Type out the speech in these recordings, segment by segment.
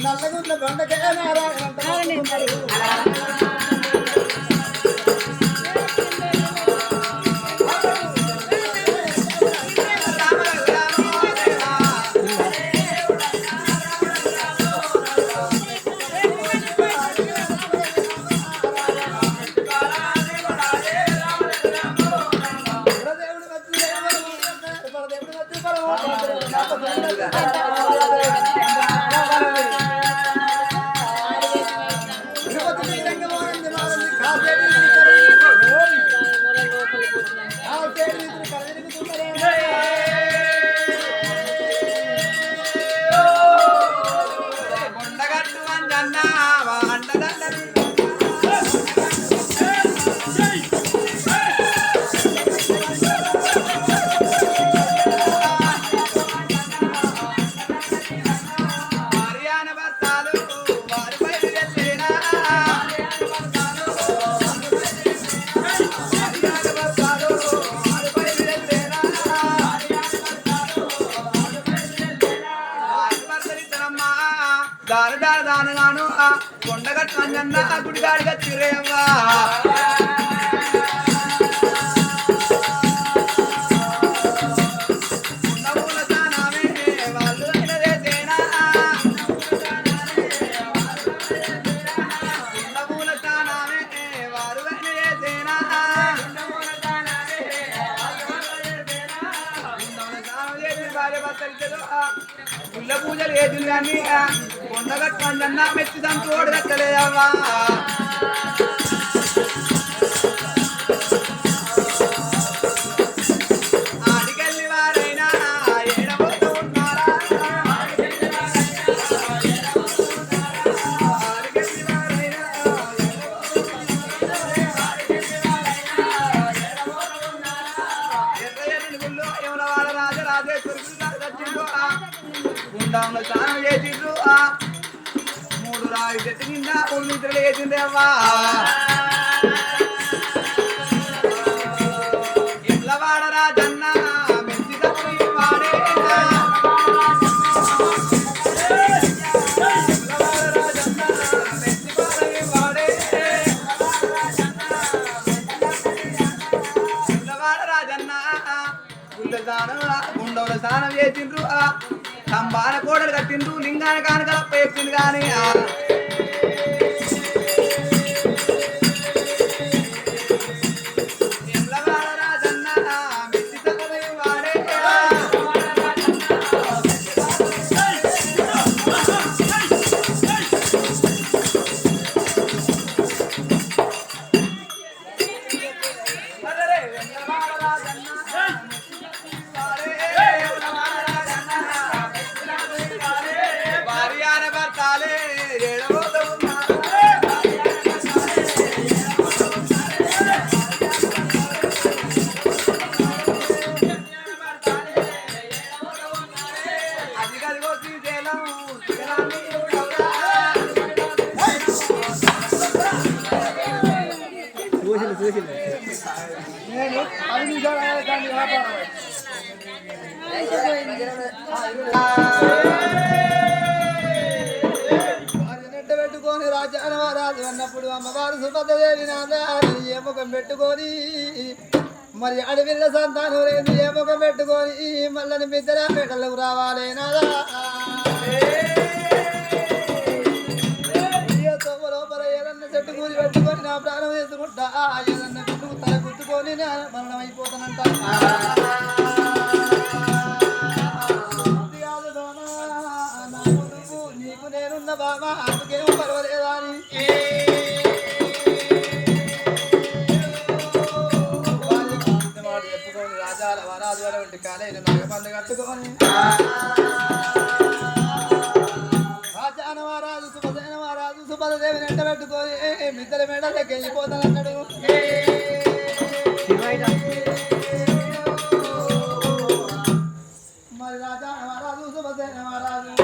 నల్లగుండ్ల బండకే నారాయణ దానగాను కొండగట్టు అంజన్న గుడిగాడిగా తిరేవ్వా పుల్ల పూజలు ఏది కానీ కొండగట్టు అంజన్న మెచ్చిదాం తోడగట్టలేదవ్వా ఆడికెళ్ళి వారైనా ఏడబోతూ ఉన్నారా ఆడికెళ్ళి వారైనా ఎర్రయ్యని గుళ్ళు ఏమల వాళ్ళ రాజరాజేశ్వరి గుండంలో స్నానం చేసిండ్రు 3 రాయి చెట్టు కింద 3 నిద్రలు వేసిండ్రు అవ్వా ఎట్లవాడ రాజన్న మెచ్చి తప్పి వాడే గుండవుల స్నానం చేసిండ్రు స్తంభాన కోడలు కట్టిండ్రు లింగాన కానకలప్ప ఎక్కిండు కానీ పెట్టుకొని రాజానవరాజు అన్నప్పుడు అమ్మవారు సుభద్రదేవి నాదాని ఏ ముఖం పెట్టుకొని మరి అడవిల సంతానం లేదు ఏ ముఖం పెట్టుకొని మళ్ళీ మిద్దర పెట్టలకు రావాలి నాదా లోపల ఏదన్నా చెట్టు కూలి పెట్టుకొని నా ప్రాణం వేసుకుంటా ఏదన్నా పెట్టుకు తల గుర్తుకొని మరణం అయిపోతానంట నీకు నేనున్న బాబా అందుకేం పర్వాలేదా అని చెప్పుకొని రాజాల వరాజు వంటి కాలేజీ నాగపల్లి కట్టుకొని రాజానవరాజు సుభద్రదేవి సుభద్రదేవిని ఎంట పెట్టుకొని మిద్దల మేడలకి వెళ్ళిపోతానన్నాడు మరి రాజానవరాజు సుభద్రదేవరాజు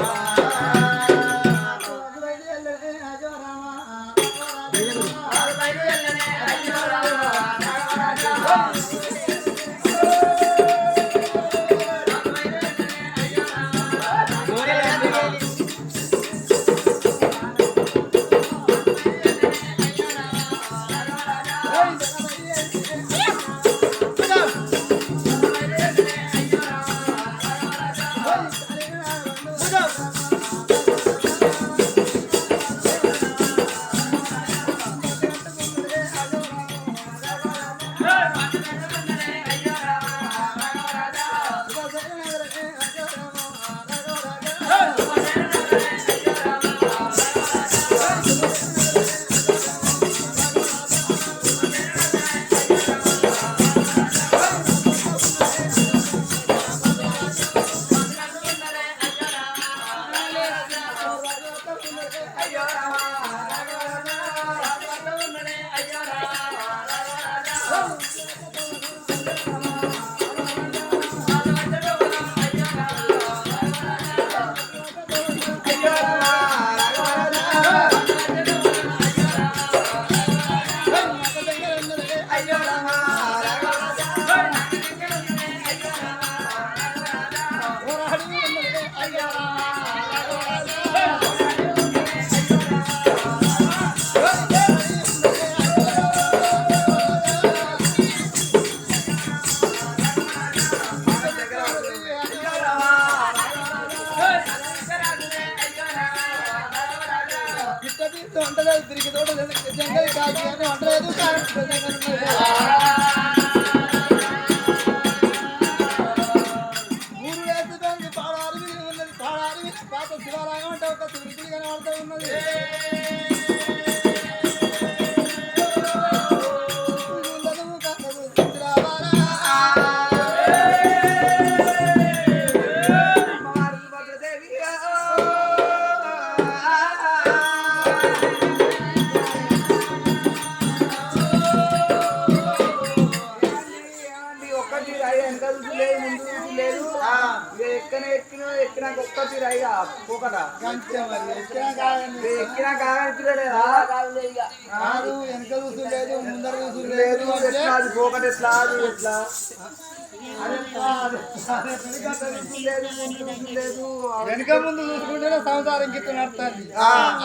తిరిగి తోట జంగల్ కాదు అని అంటలేదు ఊరు వేసి పాడారు ఉన్నది పాడారు పాత శివాలయం అంటే ఒక తిరిగి కనబడుతూ ఉన్నది ఎక్కినాక ఒక్క తీరాయిగా పోకట ఎక్కినా కాదు వెనక చూసు లేదు ముందర చూసు లేదు పోకట ఎట్లా ఎట్లా వెనుక ముందు చూసుకుంటేనే సంసారం గిట్టు నడుతుంది.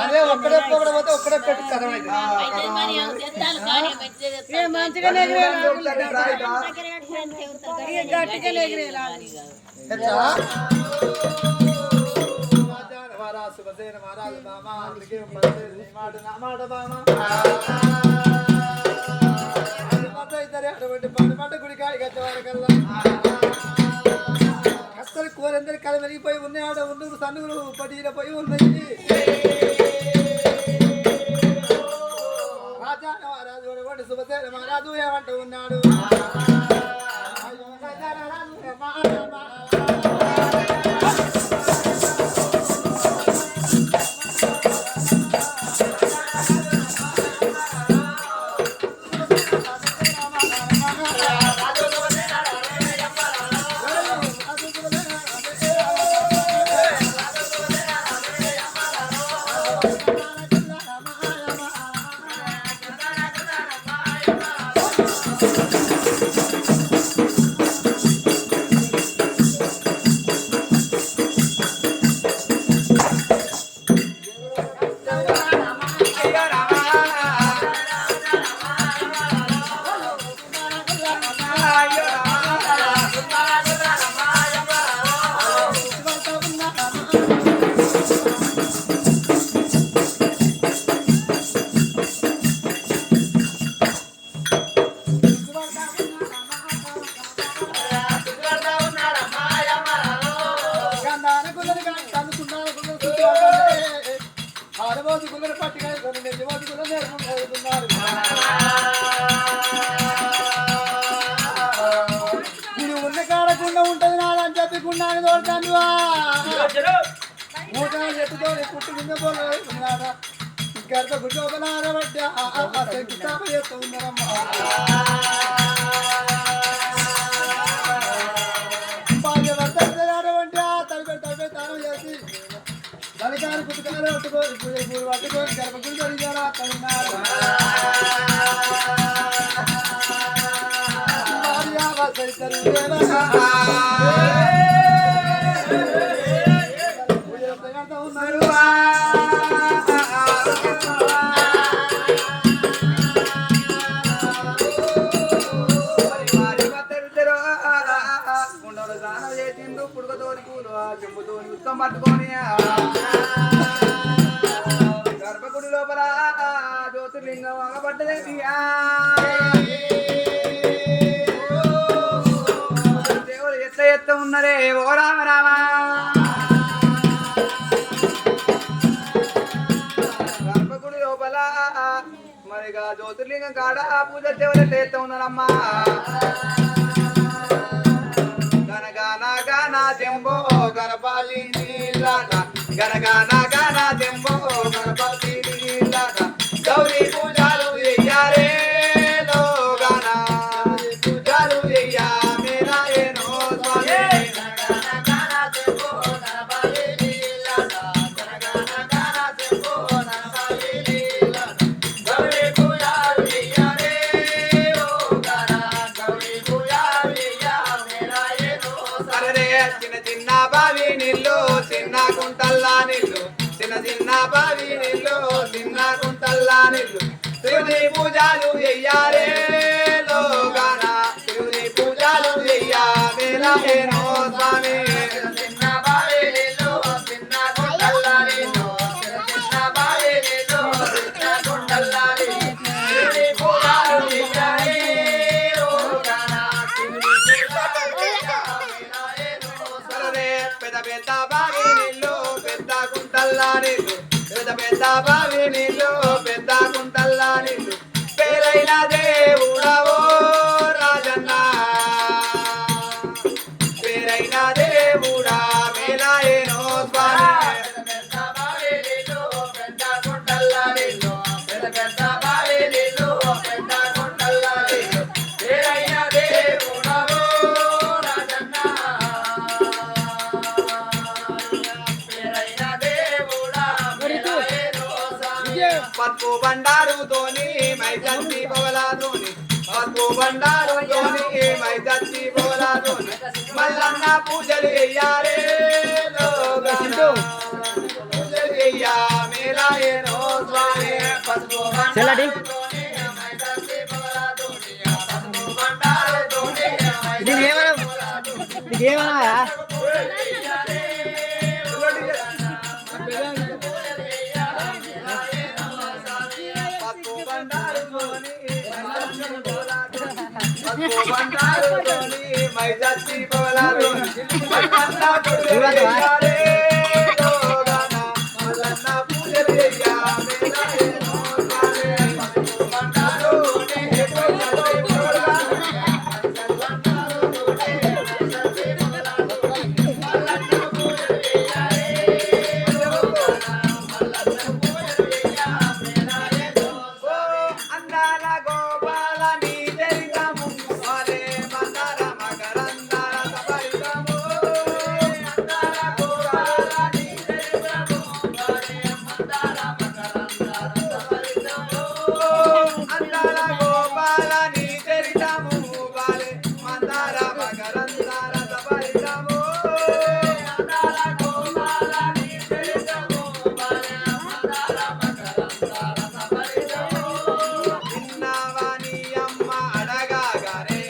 అదే ఒక్కడే పోతే ఒక్కడే పెట్టి కథమైంది. అటువంటి పంట గుడి కాడికి వచ్చేవారికల్లా అసలు కూరందరి కళ వెలిగిపోయి ఉన్నాయి. ఆడ ఉన్నూరు సన్నుగులు పడిన పోయి ఉన్నాయి. రాజా మహారాజు వాడు శుభసేన మహారాజు ఏమంటూ ఉన్నాడు. ఇది ఉన్న కాడకుండా ఉంటది నాదని చెప్పి గుండాన్ని తోడుతాను. మూటాలు ఎత్తుతో పుట్టి కింద పోలేదా గర్భ గుడ్డోపలారబడ్డ చేస్తూ ఉన్నారమ్మా. భార్యభర్తలాడవంటే తలపై తాను చేసి తలికారు కుట్టుకారు పట్టుకొని పట్టుకొని గర్భగుడి తొలిగారా తలున్నారు. గుండెలు స్నానం చేసిండు పుడుకతోని పూలు చెంపుతోని ఉత్తం పట్టుకొని గర్భగుడి లోపల జ్యోతిర్లింగం అగబడ్డదే. దేవుడు ఎత్త ఉన్నరే ఓ రామ రామ. గర్భగుడి లోపల మరిగా జ్యోతిర్లింగం కాడ పూజ దేవుడు ఎత్త ఉన్నారమ్మా. గనగాన గాన జంబో గణపతి నీలాట గనగాన గాన జంబో గణపతి నీలాట గౌరీ పూజలు చెయ్యారే లోగాన పూజలు చెయ్యా మేరా ఏనో స్వామి. గనగాన జంబో గణపతి నీలాట గనగాన గాన జంబో గణపతి నీలాట గౌరీ పూజలు చెయ్యారే లోగాన గౌరీ పూజలు చెయ్యా మేరా ఏనో. అరే చిన్న చిన్న బావి నీళ్ళు చిన్న కుంటల్లా నీళ్ళు చిన్న చిన్న బావి నీళ్ళు చిన్న కుంటల్లా నీళ్ళు శివుని పూజలు చెయ్యారే లోగాన శివుని పూజలు చెయ్యా మేలా ఏనో స్వామి. చిన్న బావి నీళ్ళు చిన్న కుంటల్లా నీళ్ళు చిన్న బావి నీళ్ళు చిన్న కుంటల్లా నీళ్ళు శివుని పూజలు చెయ్యారే లోగాన శివుని పూజలు చెయ్యా మేలా ఏనో. పెద్ద పెద్ద బావి నీళ్ళు పెద్ద కుంటల్లా నీళ్ళు పెద్ద పెద్ద బావి నీళ్ళు పెద్ద కుంటల్లా నీళ్ళు పేరైన దేవుడవో రాజన్న పేరైన దేవుడా మేలా ఏనో స్వామి. పెద్ద బావి నీళ్ళు పెద్ద కుంటల్లా నీళ్ళు పెద్ద పెద్ద బావి నీళ్ళు పెద్ద కుంటల్లా నీళ్ళు పేరైన దేవుడవో రాజన్న పప్పు బండారుతోని మైదత్తి బోలాతోని పప్పు బండారుతోని మైదత్తి బోలాతోని పూజలు చెయ్యాలే పూజలు చెయ్యా మేలాయేనో స్వామి పసుపు చెల్లటి నీకేమన్నా మైజాతి పోలారు పూజలు చెయ్యా అందాల గోపాల నీ చరితము వలే మందర మకరందర సపరితము అందాల గోపాల నీ చరితము వలే మందర మకరందర సపరితము అందాల గోపాల నీ చరితము వలే మందర మకరందర సపరితము అందాల గోపాల నీ చరితము వలే మందర మకరందర సపరితము చిన్నవాణి అమ్మ అడగాగానే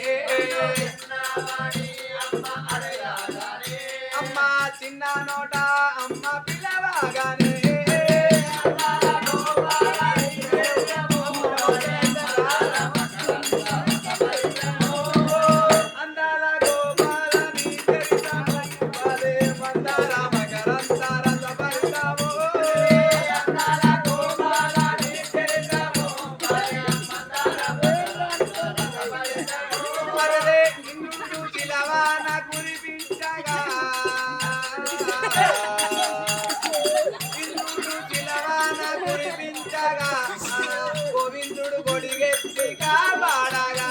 అమ్మ చిన్న నోట అమ్మ పిల్లవాగానే అందాల గోపాల నీ చరితము వలే మందార మకరందర సపరితము అందాల గోపాల నీ చరితము వలే వరదే ఇంద్రుడు చిలవాన కురిపించగా ఇంద్రుడు చిలవాన కురిపించగా గోవిందుడు గొడిగెత్తి కాపాడగా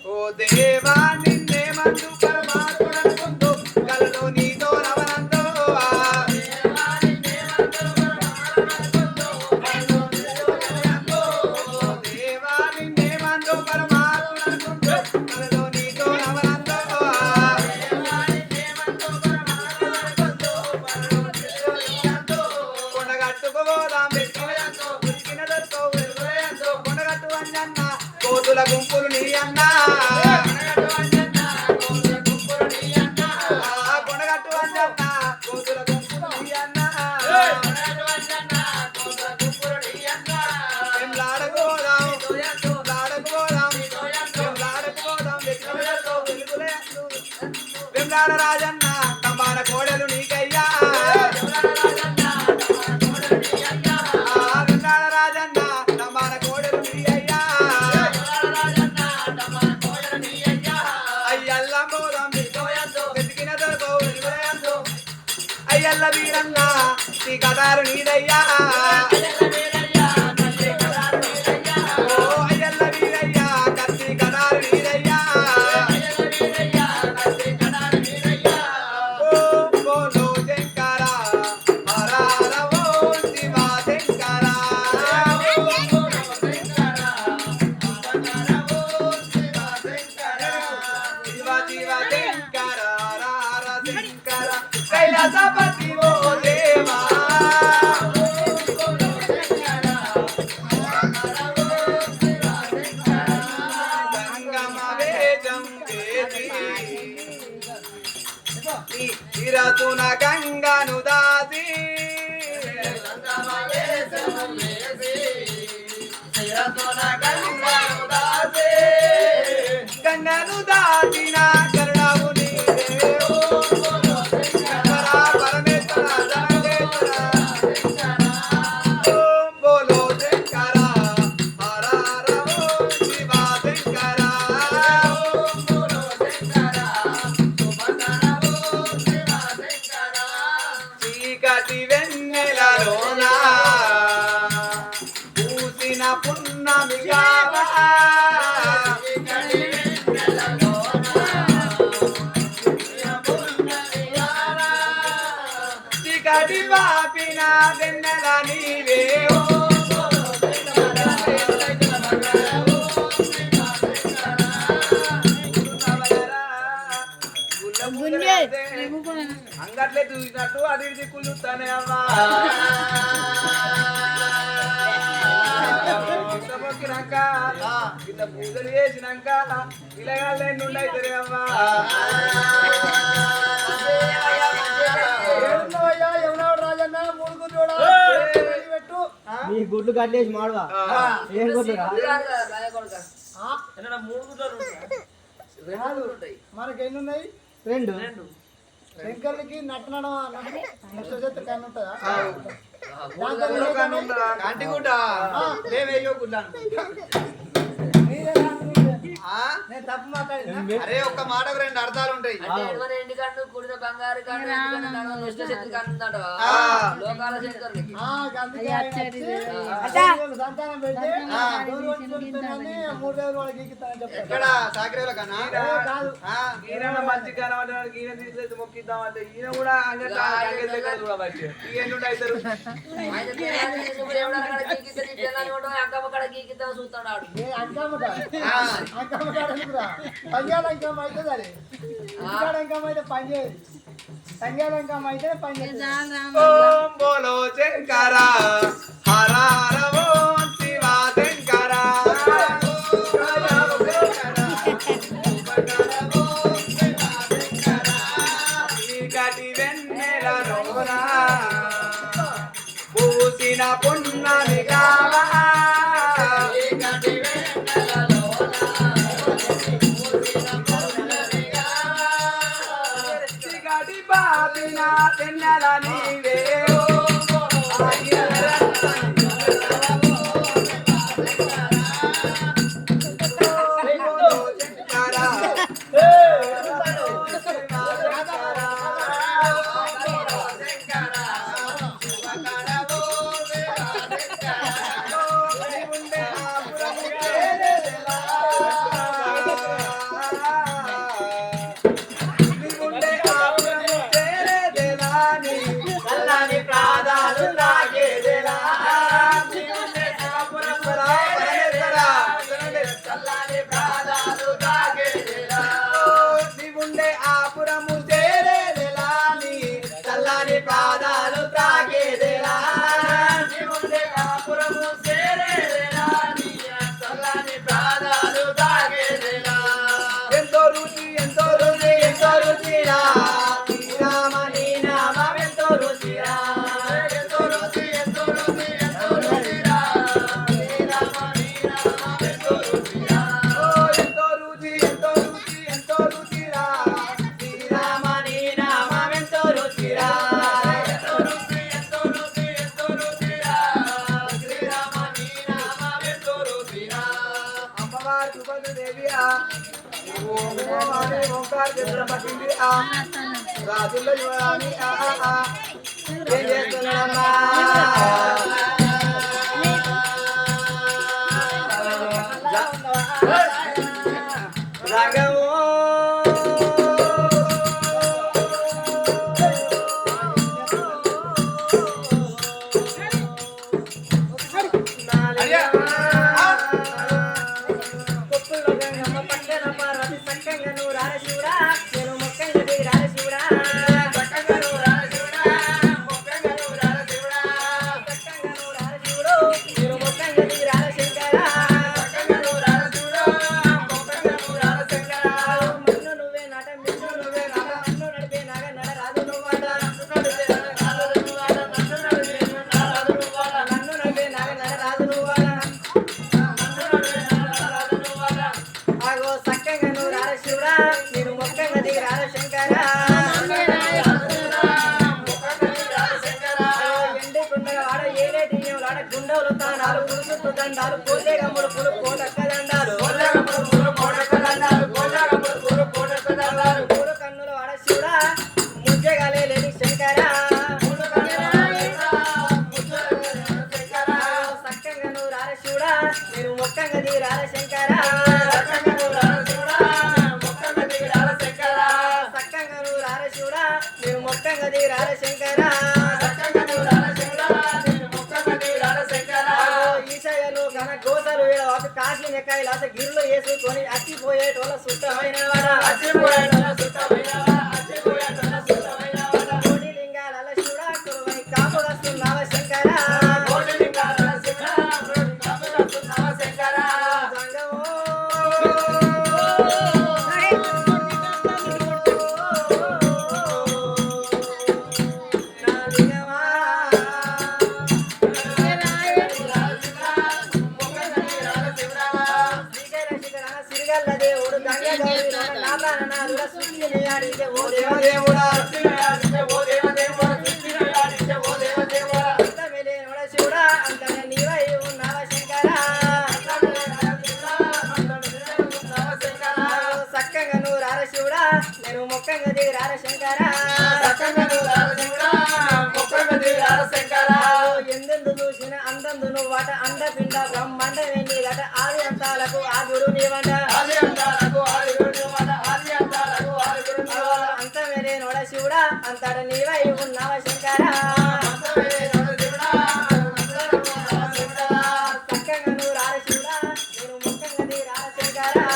ఓ దేవా నిన్నే మందు పరమాత్ముడనుకుంటూ కలలో నీతో రవనంతో దేవా నిన్నే మందు పరమాత్ముడనుకుంటూ కలలో నీతో రవనంతో కొండగట్టుకుపోదాం వెతికినదంతో ఉరికినదంతో వెలుగులయంతో కొండగట్టు అంజన్న కోతుల గుంపులు నీ అన్నా కొండగట్టు అంజన్న కోతుల గుంపులు నీ అన్నా వెంలాడకుపోదాం వెంలాడకుపోదాం వెంలాడకుపోదాం వెతికినదంతో వెలుగులయంతో వెంలాడ రాజన్న కంబాల కోడలు నీకయ్యా వెంలాడ రాజన్న కంబాల కోడలు నీ అయ్యా అయ్యల్ల మోదం వెతికిన దొరకో వెలుగులయంతో అయ్యల్ల వీరన్న నీ కదారు నీదయ్యా ఓ అయ్యల్ల వీరయ్యా కత్తి కదారు నీదయ్యా ఓ బోలో శంకర హర హర ఓ శివ శంకర శివ శివ శంకర హర హర శంకర కైలాసపతి ఓ దేవా సంగమ వేదం వేది ఇరతున గంగను దాసి గంగను దాచిన కరుణావు నీవే ఓ శంకర పరమేశ్వర జగదేశ్వర ఓం బోలో శంకర హర హర ఓం శివ శంకర ఓం బోలో శంకర చీకటి వెన్నెలలోన పూసిన పున్నమి కావా చీకటి పాపిన వెన్నెల నీవే ఓ అట్లే చూసినట్టు అటు ఇటు దిక్కులు చూస్తానే అమ్మా మొక్కినాక ఇలా పూజలు చేసినాక ఇలాగాళ్ళే నుండి అవుతారే అమ్మా రాజన్న మూడు గుడ్లు పెట్టు నీ గుడ్లు కట్టేసి మాడవా ఏం గుడ్లు మనకి ఎన్ని ఉన్నాయి రెండు శంకర్లకి నట్టనడం నష్టం కన్ను ఉంటుందా కంటి గుడ్డ లేవేయో గుడ్డాను నేను తప్పు మాట్లాడినా అరే ఒక్క మాటకు రెండు అర్థాలు ఉంటాయి ఎండి కన్ను కూడిన బంగారు కన్ను లోకాల శంకర్లకి సంతానం పెడితే 3 రోజులు వాళ్ళకి ఇస్తానని చెప్తాను ఎక్కడ సాకరేల కన్నా కాదు ఈయన మంచి కనబడ్డాడు ఈయన తీసుకెళ్తే మొక్కిద్దామంటే ఈయన కూడా చూడవచ్చు ఈయన అవుతారు అంకమ్మ కడ గీకిద్దాం చూస్తున్నాడు పంజాలంకం అయితే సరే ఇంకాడంకం అయితే పని చేయదు సంఖ్యాలంకం అయితే పని చేస్తుంది ఓం బోలో శంకర హర హర ఓం శివ శంకర చీకటి వెన్నెల రోన పూసిన పున్నమి కావా చీకటి బాపిన తెన్నెల నీవే పాదాలు తాగేదేలా ఎంతో రుచి ఎంతో రుచి ఎంతో రుచిరా శ్రీరామని నామం ఎంతో రుచిరా ఎంతో రుచి ఎంతో రుచి ఎంతో రుచిరా శ్రీరామని నామం ఎంతో రుచిరా ఎంతో రుచి ఎంతో రుచి ఎంతో రుచిరా శ్రీరామని నామం ఎంతో రుచిరా ఎంతో రుచి ఎంతో రుచి ఎంతో రుచిరా శ్రీరామని నామం ఎంతో రుచిరా అమ్మవారి సుభద్ర దేవియా ఓంకార చంద్ర పట్టింది రాజుల్లో యువరాణి ఏం చేస్తున్నాడమ్మా రాగమో దండాలు కోటే గమ్ముడు పులు కోటక్క దండాలు పూల కన్నుల వాడ శివుడా ముజ్జగాలే లేని శంకర సక్కంగా నువ్వు రాల శివుడా నేను మొక్కంగా దిగి రాల శంకర సక్కంగా నువ్వు రాల శివుడా నేను మొక్కంగా దిగి రాల శంకర గోసలు వేళ కాశీ నెక్కాయిలాస గిరులు వేసుకొని అచ్చిపోయేటోళ్ళ సుట్టమైన వాడ నాదుల సృష్టిని ఆడించే ఓ దేవదేవుడా అంతమేలేనోడ శివుడా అంతమే నీవై ఉన్నావ శంకరా సక్కంగా నువ్వు రార శివుడా నేను మొక్కంగా దిగి రార శంకరా ఎందెందు చూసిన అందందు నువ్వు వాట అండపిండ బ్రహ్మాండమే నీదట ఆది అంతాలకు ఆదుడు నీవంట అంతమేలేనోడ శివుడా అంతట నీవై ఉన్నావ శంకరా సక్కంగా నువ్వు రార శివుడా నేను మొక్కంగా దిగి రార శంకరా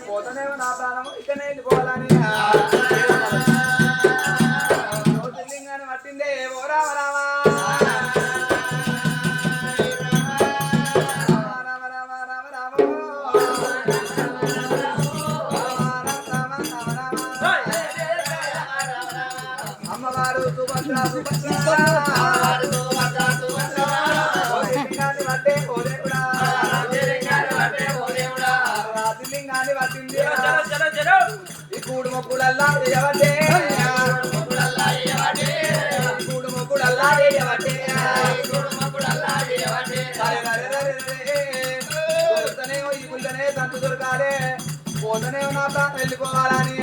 పోతనేమో నా ప్రాణము ఇకనే వెళ్ళిపోవాలని జ్యోతిర్లింగాన్ని పట్టిందే ఓ రామ రామ అమ్మవారు సుభద్ర జ్యోతిర్లింగాన్ని పట్టే ఓ దేవుడా లింగాన్ని పట్టింది ఈ కూడు మొక్కుడల్లా చేయవటే కూడు మొక్కుడల్లా చేయవటే దొరుకుతనేమో ఈ గుళ్ళనే తంతు దొరకాలే పోతనేమో నా ప్రాణం వెళ్ళిపోవాలని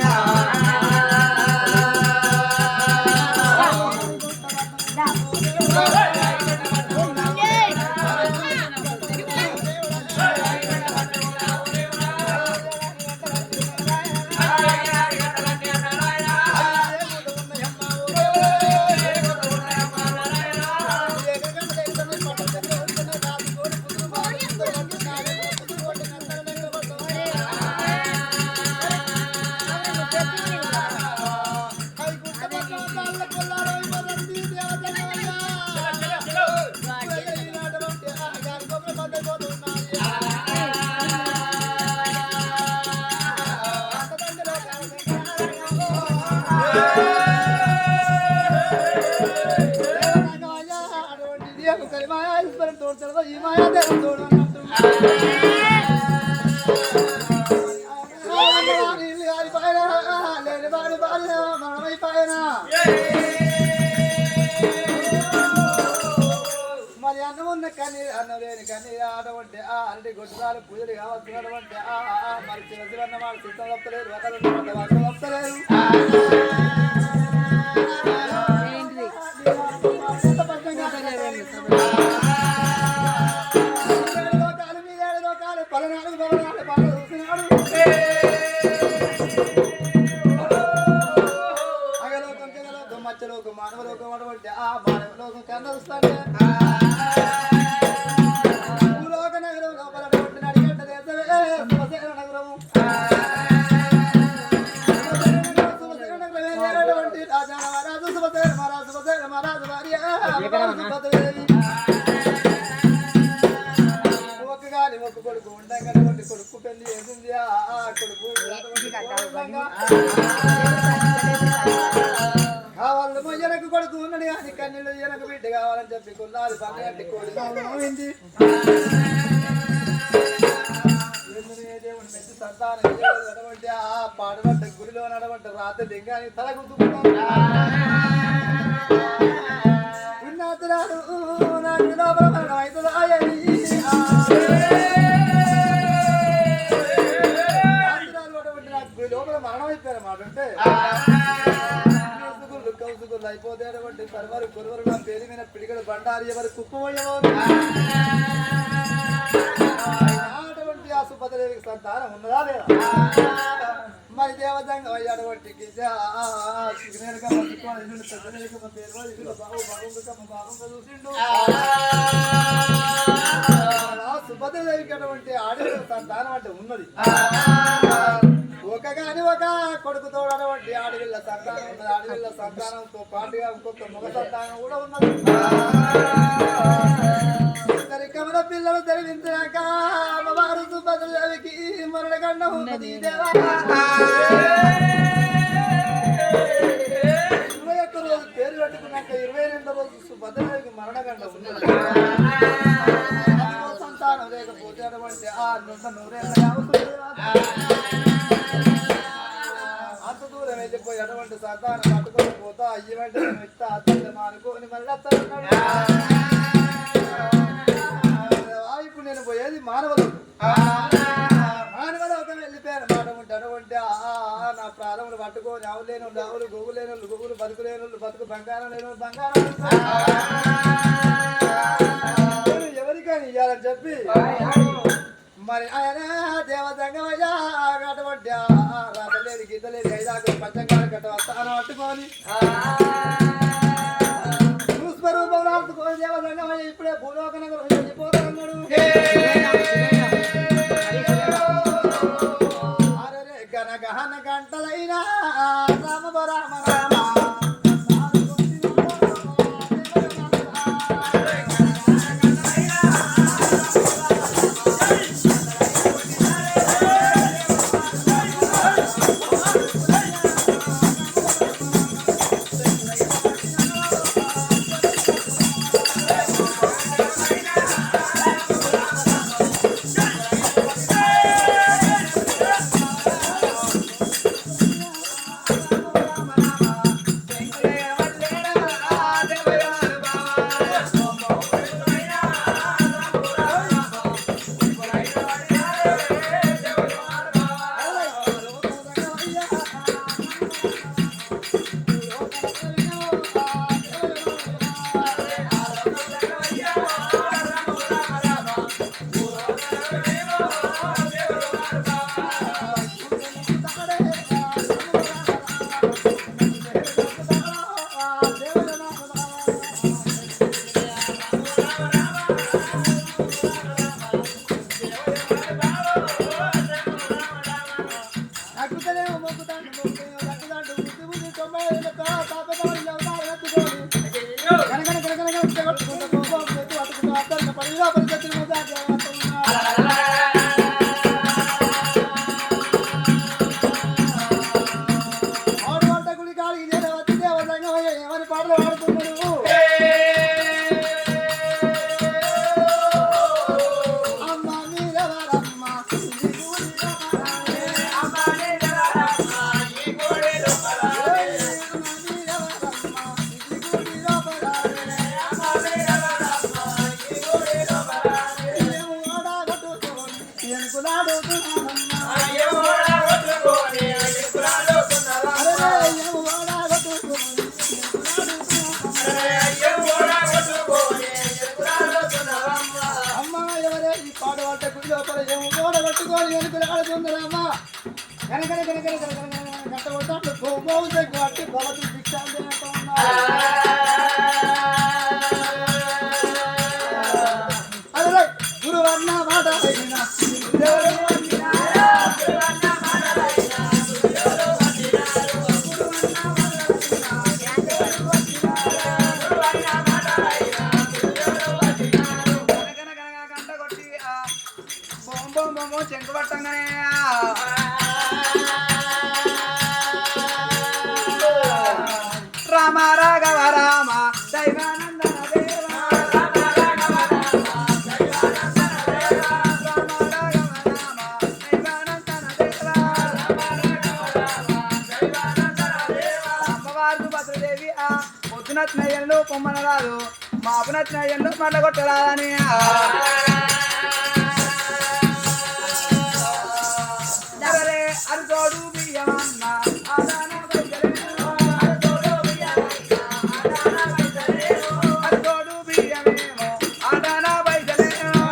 ఈ మాయా తోడు ఇల్లు కాలిపోయిన లేని వాడి బాల్య మనమైపోయినా మరి అన్నం ఉన్న కన్నీరు అన్నం లేని కన్నీరు ఆడవంటే ఆ అరటి గొడ్డురాలు పూజలు కావచ్చు అడవంటే మరి చిన్న వాళ్ళు సిద్ధం వస్తలేదు ఒకరు వస్తలేదు పలనాడు పలనాడు బాగా చూసినాడు అగలోకం జగలోకం మచ్చలోకం మానవలోకం అటువంటి ఆ మానవలోకం కన్నా చూస్తాడే భూలోక నగరం లోపల నడిగట్ట దేశమే సుమసేన నగరము రాజా మహారాజు సుమసేన మహారాజు భార్య సుభద్రదేవి ఒక కొడుకు ఉండగా కొడుకు పెళ్లి చేసింది ఆ కొడుకు కావాలని మొయ్యనకు కొడుకు ఉన్నాడు కానీ కన్నీళ్ళు ఈయనకు బిడ్డ కావాలని చెప్పి కొల్లాలి పన్నగట్టి కోడి పోయింది దేవుని మెచ్చి సంతానం నడవంటి ఆ పాడబడ్డ గుడిలో నడవంట రాత్రి లింగాన్ని తల గుర్తుకున్నాడు విన్నాతురాడు నాకు లోపల మరణం అవుతుందా లోపల మరణం అయిపోయారన్నమాట అంటే కౌసుగుళ్ళు అయిపోతే అటువంటి సర్వరు కొరవరు నా పేరు మీద పిడిగడు బండారు ఎవరు కుప్పమయ్యేవారు అటువంటి ఆ సుభద్రదేవికి సంతానం ఉన్నదా లేదా మరి దేవతంగా అయ్యాడబట్టి చూసిండు సుభద్రదేవికి అటువంటి ఆడపిల్ల సంతానం అంటే ఉన్నది ఒకగాని ఒక కొడుకుతో అటువంటి ఆడపిల్ల సంతానం ఉన్నది ఆడపిల్ల సంతానంతో పాటుగా ఇంకొక మగ సంతానం కూడా ఉన్నది ఇద్దరి కమల పిల్లలు తెలివించాక అమ్మవారు సుభద్రదేవికి మరణగండ ఉన్నది దేవా 21 రోజు పేరు పెట్టుకున్నాక 22వ రోజు సుభద్రదేవికి మరణగండ ఉన్నది సంతానం లేకపోతే అటువంటి ఆ నూరేళ్ళ అంత దూరం వెళ్ళిపోయి అటువంటి సంతానం పట్టుకొని పోతా అయ్యి వెంటనే ఇస్తా అత్తమ్మా అనుకోని మళ్ళీ ఇప్పుడు నేను పోయేది మానవలోకం వెళ్ళిపోయాను మాట ఉంటే అటువంటి నా ప్రాణములు పట్టుకొని ఆవు లేని వాళ్ళు ఆవులు గొవ్వు లేని వాళ్ళు గొవ్వులు బతుకు లేని వాళ్ళు బతుకు బంగారం లేని వాళ్ళు బంగారం ఎవరికైనా ఇవ్వాలని చెప్పి మరి ఆయన దేవతంగమయ్యా అటువంటి రాతలేదు గీతలేదు ఐదాకు పంచంగాలు గట్ట వస్తాను పట్టుకొని స్వరూపం రాసుకొని దేవతంగమయ్య ఇప్పుడే భూలోకనగరం వెళ్ళిపోతాడు గనగహన గంటలైనా రామ రామ రామ ఏమని పాటలు పాడుతున్నాడు కట్టుకొని వెనుకలు ఆడుతుందమ్మా కట్టబోతాడు కట్టి భగవతి భిక్షాలు అదే గురువన్న మాట చెంకు పట్టంగానే రామ రాఘవ రామ దైవానందన దేవా అమ్మవారు భద్రదేవి పొద్దునచ్చినయ్యలు పొమ్మన రాదు మా అప్పునచ్చినయ్యలు మళ్ళ కొట్టరాదని అరుతోడు బియ్యమన్న ఆదాన అరుతోడు బియ్యమేమో ఆదాన బయటలేమో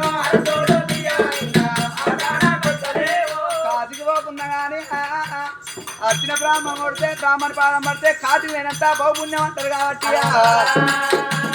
కాటికి పోకుండా కానీ వచ్చిన బ్రాహ్మణ కొడితే బ్రాహ్మణ పాదం పడితే కాటి లేనంత బహుపుణ్యం అంటారు కాబట్టి